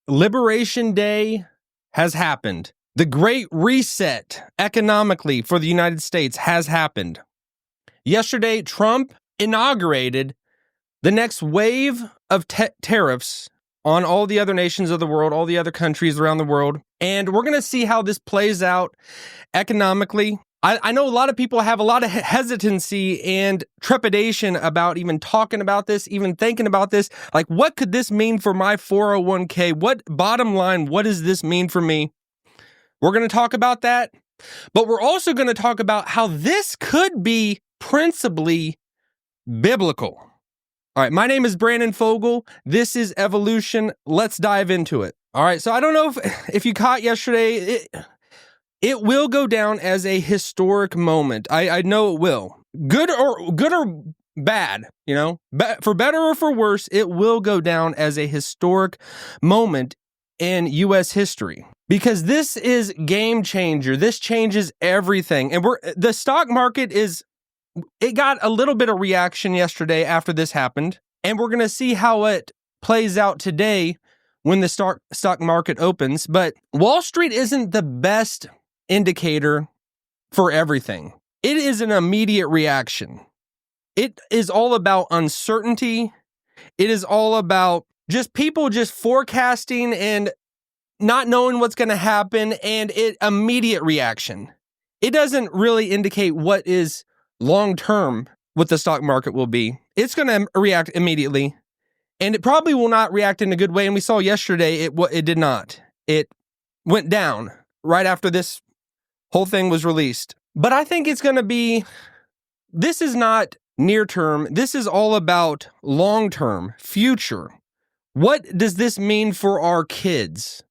Liberation Day has happened. The Great Reset economically for the United States has happened. Yesterday, Trump inaugurated the next wave of tariffs on all the other nations of the world, all the other countries around the world. And we're going to see how this plays out economically. I know a lot of people have a lot of hesitancy and trepidation about even talking about this, even thinking about this. Like, what could this mean for my 401k? What bottom line, what does this mean for me? We're going to talk about that. But we're also going to talk about how this could be principally biblical. All right, my name is Brandon Fogal. This is Evolution. Let's dive into it. All right, so I don't know if you caught yesterday, it will go down as a historic moment. I know it will. Good or bad, you know, for better or for worse, it will go down as a historic moment in U.S. history. Because this is game changer. This changes everything. And the stock market it got a little bit of reaction yesterday after this happened. And we're going to see how it plays out today when the stock market opens. But Wall Street isn't the best indicator for everything. It is an immediate reaction. It is all about uncertainty. It is all about just people just forecasting and not knowing what's going to happen, and immediate reaction. It doesn't really indicate what is long-term, what the stock market will be. It's going to react immediately, and it probably will not react in a good way. And we saw yesterday it did not. It went down right after this whole thing was released. But I think it's going to be, this is not near-term. This is all about long-term, future. What does this mean for our kids?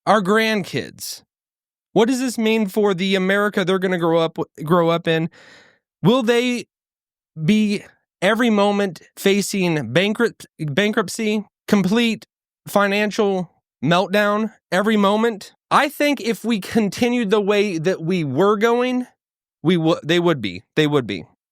Our grandkids? What does this mean for the America they're going to grow up in? Will they be every moment facing bankruptcy, complete financial meltdown every moment? I think if we continued the way that we were going, they would be.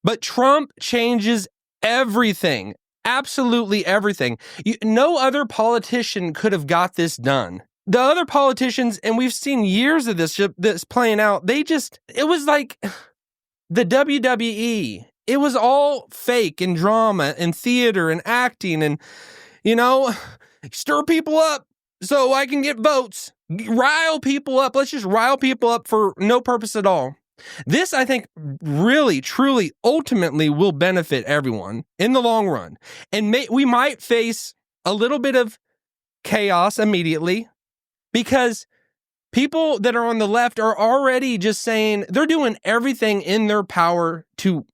But Trump changes everything, absolutely everything. No other politician could have got this done. The other politicians, and we've seen years of this playing out, it was like the WWE. It was all fake and drama and theater and acting and, stir people up so I can get votes. Rile people up. Let's just rile people up for no purpose at all. This, I think, really, truly, ultimately will benefit everyone in the long run. And we might face a little bit of chaos immediately, because people that are on the left are already just saying they're doing everything in their power to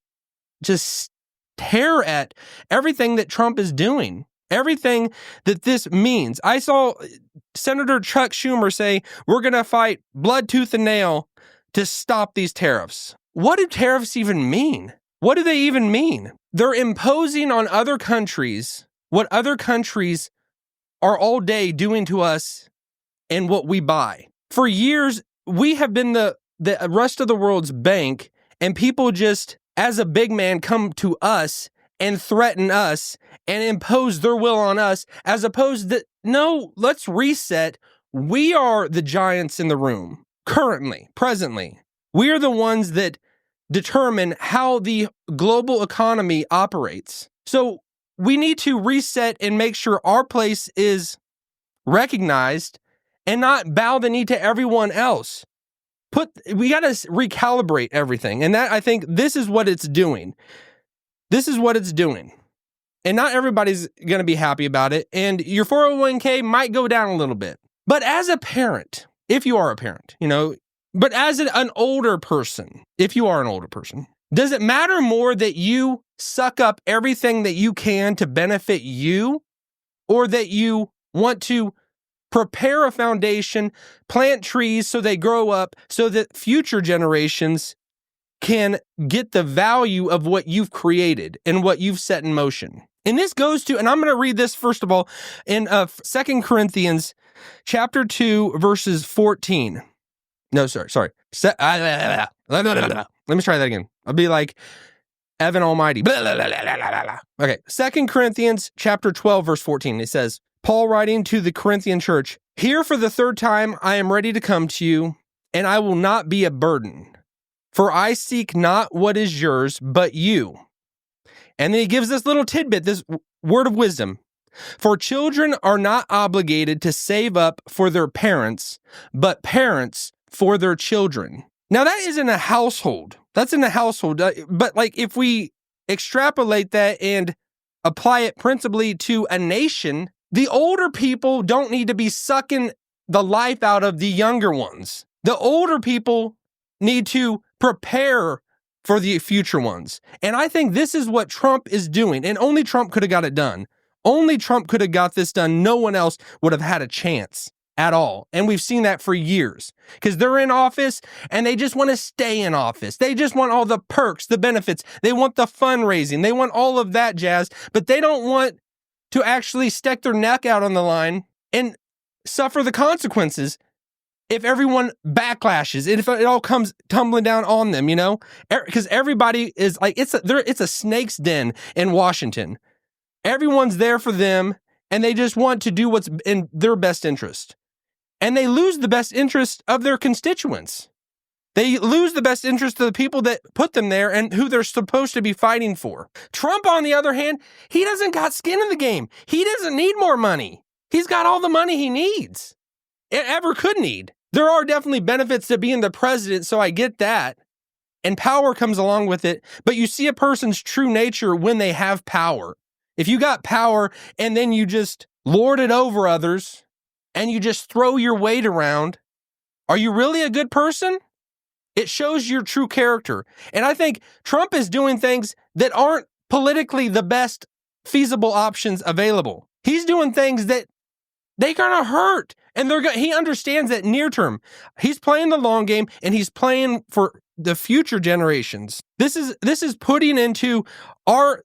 just tear at everything that Trump is doing, everything that this means. I saw Senator Chuck Schumer say, we're going to fight blood, tooth, and nail to stop these tariffs. What do tariffs even mean? What do they even mean? They're imposing on other countries what other countries are all day doing to us and what we buy. For years, we have been the rest of the world's bank, and people just, as a big man, come to us and threaten us and impose their will on us, as opposed to, no, let's reset. We are the giants in the room, presently. We are the ones that determine how the global economy operates. So we need to reset and make sure our place is recognized and not bow the knee to everyone else. We got to recalibrate everything. And that, I think, this is what it's doing. This is what it's doing. And not everybody's going to be happy about it. And your 401k might go down a little bit. But as a parent, if you are a parent, but as an older person, if you are an older person, does it matter more that you suck up everything that you can to benefit you, or that you want to prepare a foundation, plant trees so they grow up so that future generations can get the value of what you've created and what you've set in motion? And this goes to, and I'm going to read this first of all in 2 Corinthians chapter 2, verses 14. No, sorry. Let me try that again. I'll be like Evan Almighty. Okay, 2 Corinthians chapter 12, verse 14. It says, Paul writing to the Corinthian church, "Here for the third time I am ready to come to you, and I will not be a burden. For I seek not what is yours, but you." And then he gives this little tidbit, this word of wisdom. "For children are not obligated to save up for their parents, but parents for their children." Now that is in a household. That's in a household. But like if we extrapolate that and apply it principally to a nation, the older people don't need to be sucking the life out of the younger ones. The older people need to prepare for the future ones. And I think this is what Trump is doing. And only Trump could have got it done. Only Trump could have got this done. No one else would have had a chance at all. And we've seen that for years because they're in office and they just want to stay in office. They just want all the perks, the benefits. They want the fundraising. They want all of that jazz, but they don't want to actually stick their neck out on the line and suffer the consequences if everyone backlashes, and if it all comes tumbling down on them, because everybody is like, it's a snake's den in Washington. Everyone's there for them, and they just want to do what's in their best interest. And they lose the best interest of their constituents. They lose the best interest of the people that put them there and who they're supposed to be fighting for. Trump, on the other hand, he doesn't got skin in the game. He doesn't need more money. He's got all the money he needs. It ever could need. There are definitely benefits to being the president, so I get that. And power comes along with it. But you see a person's true nature when they have power. If you got power and then you just lord it over others and you just throw your weight around, are you really a good person? It shows your true character. And I think Trump is doing things that aren't politically the best feasible options available. He's doing things that they're going to hurt. And he understands that near term. He's playing the long game and he's playing for the future generations. This is putting into our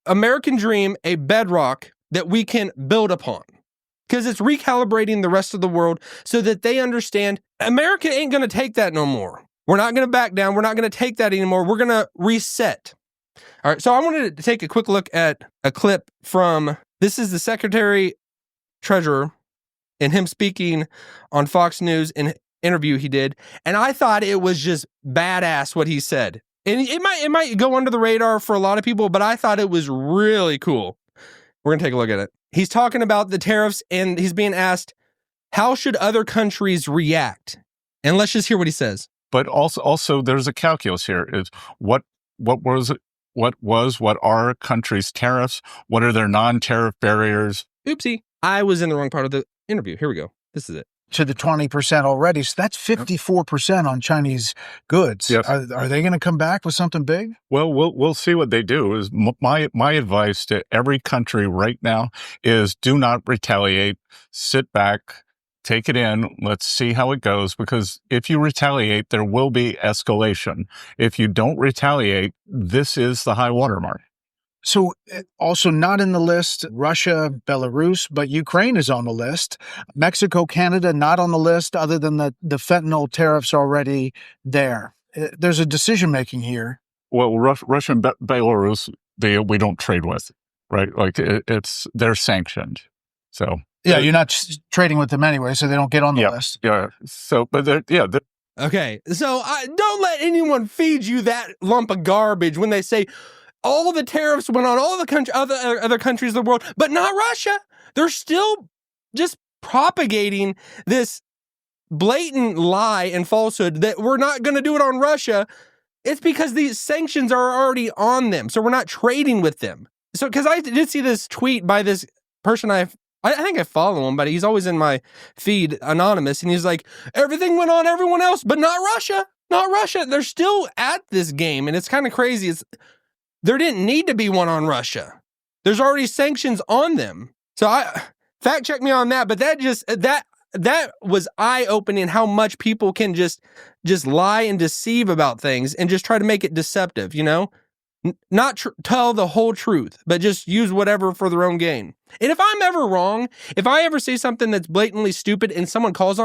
American dream a bedrock that we can build upon. Because it's recalibrating the rest of the world so that they understand America ain't going to take that no more. We're not going to back down. We're not going to take that anymore. We're going to reset. All right. So I wanted to take a quick look at a clip from, this is the Secretary Treasurer and him speaking on Fox News in an interview he did. And I thought it was just badass what he said. And it might go under the radar for a lot of people, but I thought it was really cool. We're going to take a look at it. He's talking about the tariffs and he's being asked, how should other countries react? And let's just hear what he says. But also there's a calculus here. Is what are countries' tariffs? What are their non-tariff barriers? Oopsie. I was in the wrong part of the interview. Here we go. This is it. To the 20% already. So that's 54% on Chinese goods. Yes. Are they going to come back with something big? Well, we'll see what they do. Is my advice to every country right now is do not retaliate. Sit back, take it in. Let's see how it goes. Because if you retaliate, there will be escalation. If you don't retaliate, this is the high watermark. So also not in the list, Russia, Belarus, but Ukraine is on the list. Mexico, Canada, not on the list other than the fentanyl tariffs already there. There's a decision-making here. Well, Russia and Belarus, we don't trade with, right? Like they're sanctioned. So yeah, you're not trading with them anyway, so they don't get on the list. Yeah. So, but okay. So don't let anyone feed you that lump of garbage when they say, all the tariffs went on all the other countries of the world, but not Russia. They're still just propagating this blatant lie and falsehood that we're not going to do it on Russia. It's because these sanctions are already on them, so we're not trading with them. So, because I did see this tweet by this person I think I follow him, but he's always in my feed, anonymous, and he's like, everything went on everyone else, but not Russia. Not Russia. They're still at this game, and it's kind of crazy. There didn't need to be one on Russia. There's already sanctions on them. So fact check me on that, but that was eye-opening how much people can just lie and deceive about things and just try to make it deceptive, Not tell the whole truth, but just use whatever for their own gain. And if I'm ever wrong, if I ever say something that's blatantly stupid and someone calls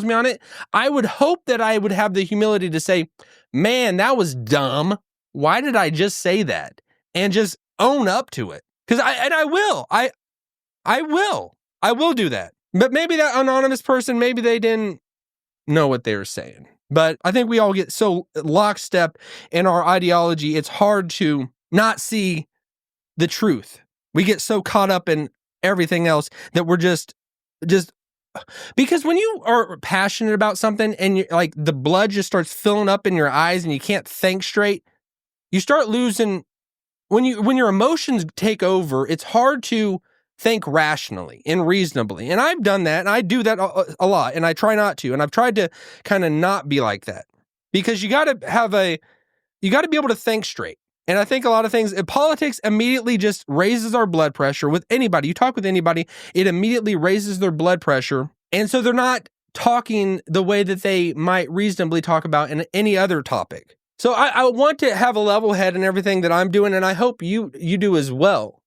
me on it, I would hope that I would have the humility to say, man, that was dumb. Why did I just say that? And just own up to it. Because I will. I will. I will do that. But maybe that anonymous person, maybe they didn't know what they were saying. But I think we all get so lockstep in our ideology, it's hard to not see the truth. We get so caught up in everything else that we're just because when you are passionate about something and you like the blood just starts filling up in your eyes and you can't think straight, you start losing when your emotions take over, it's hard to think rationally and reasonably. And I've done that, and I do that a lot, and I try not to. And I've tried to kind of not be like that because you got to be able to think straight. And I think a lot of things, politics immediately just raises our blood pressure with anybody. You talk with anybody, it immediately raises their blood pressure. And so they're not talking the way that they might reasonably talk about in any other topic. So I want to have a level head in everything that I'm doing, and I hope you do as well.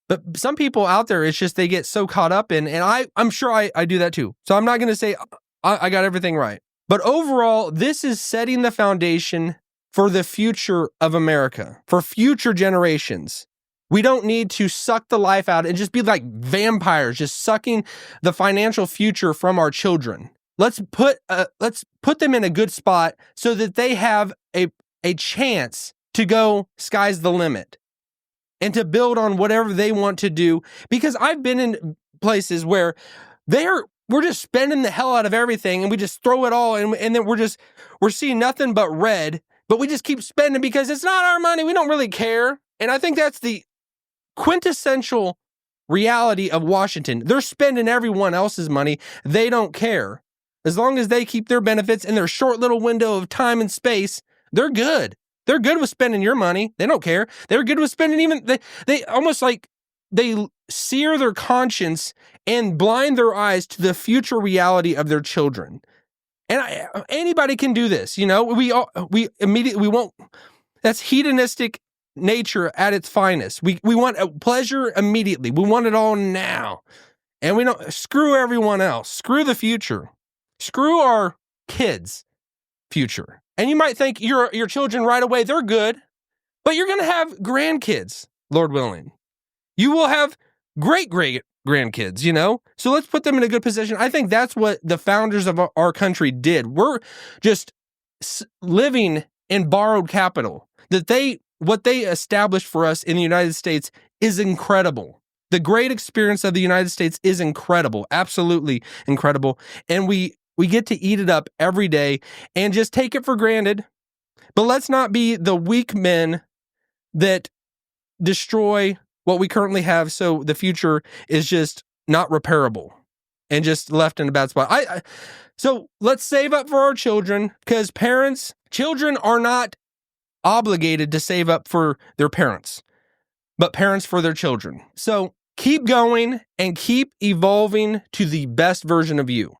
But some people out there, it's just they get so caught up in, and I'm sure I do that too. So I'm not going to say I got everything right. But overall, this is setting the foundation for the future of America, for future generations. We don't need to suck the life out and just be like vampires, just sucking the financial future from our children. Let's put them in a good spot so that they have a chance to go sky's the limit and to build on whatever they want to do. Because I've been in places where we're just spending the hell out of everything and we just throw it all and then we're seeing nothing but red, but we just keep spending because it's not our money. We don't really care. And I think that's the quintessential reality of Washington. They're spending everyone else's money. They don't care. As long as they keep their benefits in their short little window of time and space, they're good. They're good with spending your money. They don't care. They're good with spending they almost like they sear their conscience and blind their eyes to the future reality of their children. And anybody can do this. We won't. That's hedonistic nature at its finest. We want pleasure immediately. We want it all now. And we don't screw everyone else. Screw the future. Screw our kids' future. And you might think your children right away, they're good, but you're going to have grandkids, Lord willing. You will have great grandkids, So let's put them in a good position. I think that's what the founders of our country did. We're just living in borrowed capital. What they established for us in the United States is incredible. The great experience of the United States is incredible, absolutely incredible. And we get to eat it up every day and just take it for granted. But let's not be the weak men that destroy what we currently have so the future is just not repairable and just left in a bad spot. So let's save up for our children because children are not obligated to save up for their parents, but parents for their children. So keep going and keep evolving to the best version of you.